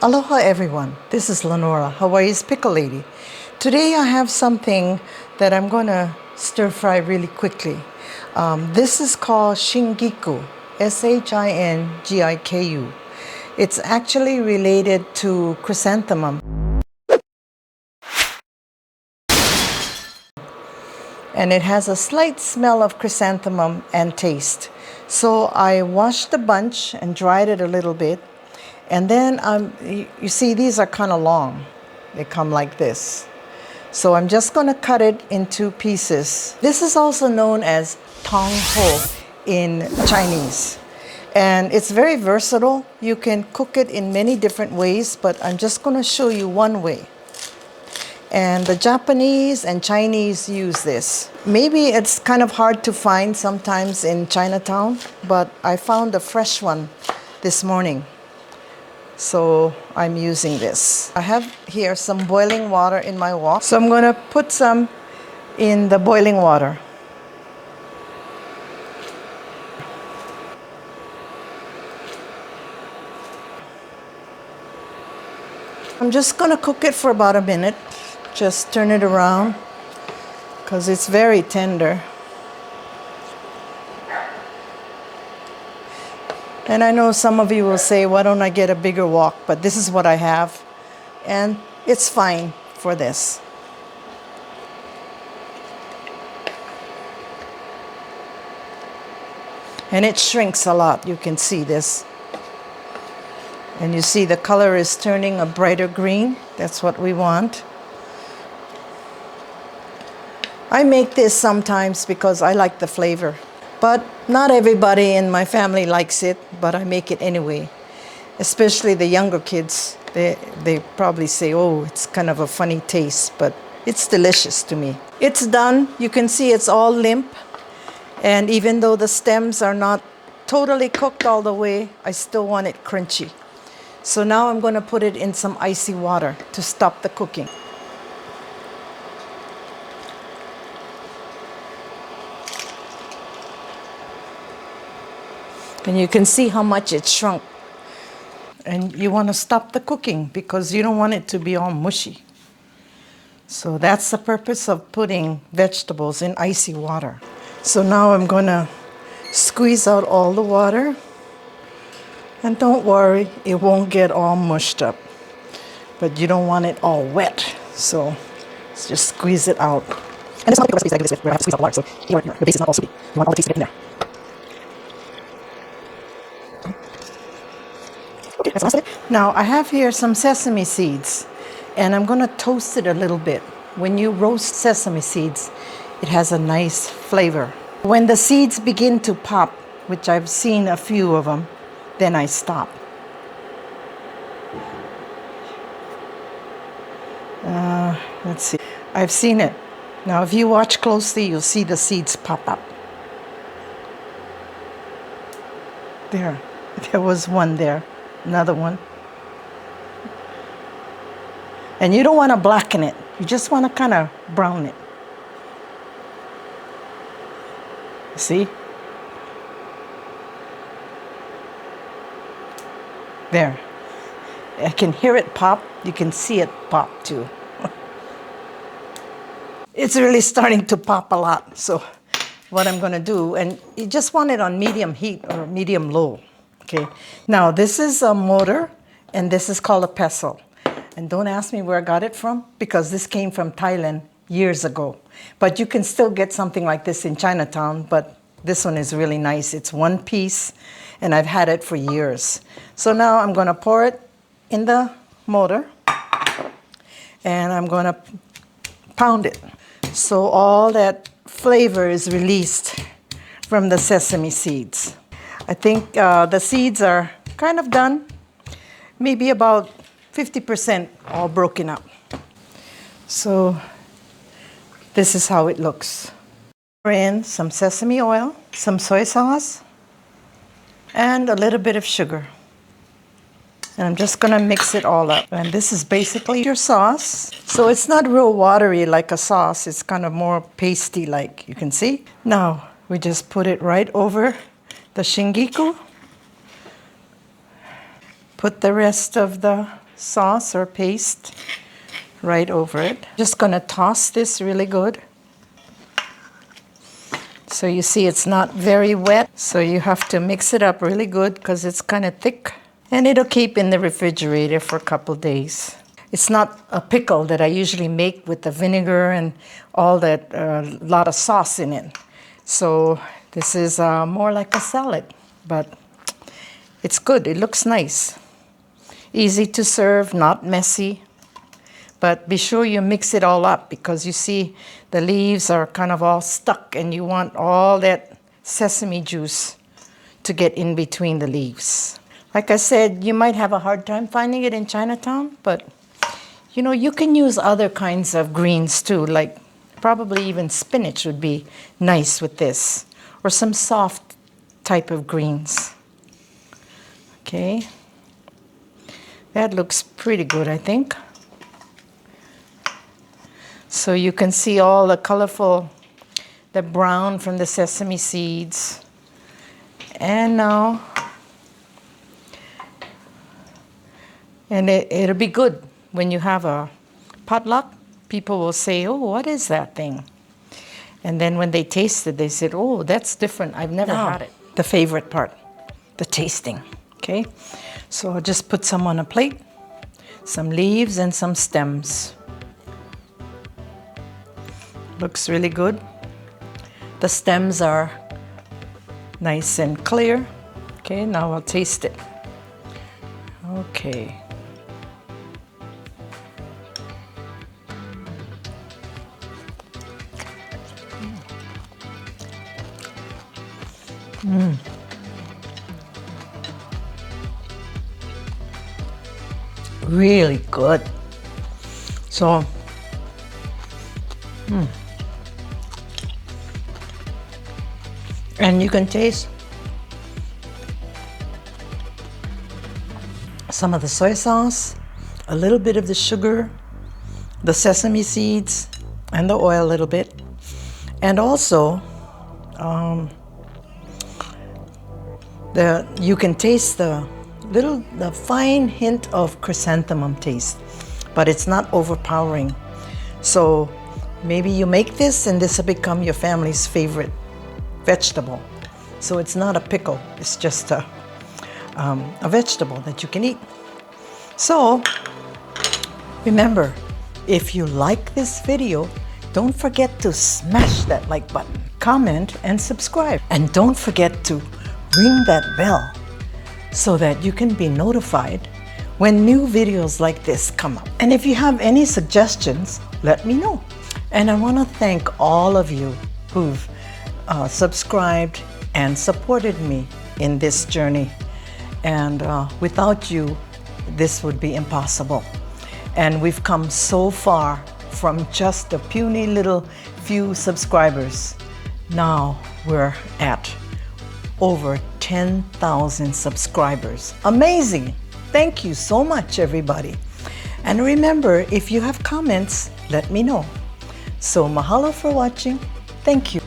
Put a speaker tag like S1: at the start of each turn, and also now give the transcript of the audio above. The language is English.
S1: Aloha everyone, this is Lenora, Hawaii's Pickle Lady. Today I have something that I'm going to stir fry really quickly. This is called Shingiku, Shingiku. It's actually related to chrysanthemum. And it has a slight smell of chrysanthemum and taste. So I washed the bunch and dried it a little bit. And then you see these are kind of long. They come like this. So I'm just going to cut it into pieces. This is also known as tong ho in Chinese. And it's very versatile. You can cook it in many different ways, but I'm just going to show you one way. And the Japanese and Chinese use this. Maybe it's kind of hard to find sometimes in Chinatown, but I found a fresh one this morning. So I'm using this. I have here some boiling water in my wok. So I'm going to put some in the boiling water. I'm just going to cook it for about a minute. Just turn it around because it's very tender. And I know some of you will say, why don't I get a bigger wok? But this is what I have. And it's fine for this. And it shrinks a lot. You can see this. And you see the color is turning a brighter green. That's what we want. I make this sometimes because I like the flavor. But not everybody in my family likes it, but I make it anyway. Especially the younger kids. They probably say, oh, it's kind of a funny taste, but it's delicious to me. It's done. You can see it's all limp. And even though the stems are not totally cooked all the way, I still want it crunchy. So now I'm going to put it in some icy water to stop the cooking. And you can see how much it shrunk. And you want to stop the cooking because you don't want it to be all mushy. So that's the purpose of putting vegetables in icy water. So now I'm going to squeeze out all the water. And don't worry, it won't get all mushed up. But you don't want it all wet. So let's just squeeze it out. And it's not a big recipe I do this with, where I have to squeeze out the water. So the base is not all soupy. You want all the taste to get in there. Okay, that's the last of it. Now I have here some sesame seeds, and I'm going to toast it a little bit. When you roast sesame seeds, it has a nice flavor. When the seeds begin to pop, which I've seen a few of them, then I stop. Let's see. I've seen it. Now if you watch closely, you'll see the seeds pop up. There was one there. Another one. And you don't want to blacken it. You just want to kind of brown it. See? There. I can hear it pop. You can see it pop too. It's really starting to pop a lot. So what I'm going to do, and you just want it on medium heat or medium low. Okay, now this is a motor, and this is called a pestle. And don't ask me where I got it from, because this came from Thailand years ago. But you can still get something like this in Chinatown, but this one is really nice. It's one piece, and I've had it for years. So now I'm going to pour it in the motor, and I'm going to pound it. So all that flavor is released from the sesame seeds. I think the seeds are kind of done, maybe about 50% all broken up. So this is how it looks. Pour in some sesame oil, some soy sauce, and a little bit of sugar. And I'm just going to mix it all up. And this is basically your sauce. So it's not real watery like a sauce. It's kind of more pasty like, you can see. Now we just put it right over the Shingiku. Put the rest of the sauce or paste right over it. Just gonna toss this really good. So you see it's not very wet, so you have to mix it up really good because it's kind of thick. And it'll keep in the refrigerator for a couple days. It's not a pickle that I usually make with the vinegar and all that, lot of sauce in it. So this is more like a salad, but it's good. It looks nice. Easy to serve, not messy. But be sure you mix it all up because you see the leaves are kind of all stuck and you want all that sesame juice to get in between the leaves. Like I said, you might have a hard time finding it in Chinatown, but you know, you can use other kinds of greens too, like probably even spinach would be nice with this, or some soft type of greens. Okay, that looks pretty good, I think. So you can see all the colorful, the brown from the sesame seeds. And now, and it'll be good when you have a potluck. People will say, oh, what is that thing? And then when they taste it, they said, oh, that's different. I've never had it. The favorite part, the tasting, okay? So I'll just put some on a plate, some leaves and some stems. Looks really good. The stems are nice and clear. Okay, now I'll taste it. Okay. Really good. So, and you can taste some of the soy sauce, a little bit of the sugar, the sesame seeds, and the oil a little bit. And also, you can taste the fine hint of chrysanthemum taste, but it's not overpowering. So maybe you make this and this will become your family's favorite vegetable. So it's not a pickle, it's just a vegetable that you can eat. So remember, if you like this video, don't forget to smash that like button, comment and subscribe. And don't forget to ring that bell so that you can be notified when new videos like this come up. And if you have any suggestions, let me know. And I want to thank all of you who've subscribed and supported me in this journey. And without you, this would be impossible. And we've come so far from just a puny little few subscribers. Now we're at over 10,000 subscribers. Amazing! Thank you so much, everybody. And remember, if you have comments, let me know. So mahalo for watching. Thank you.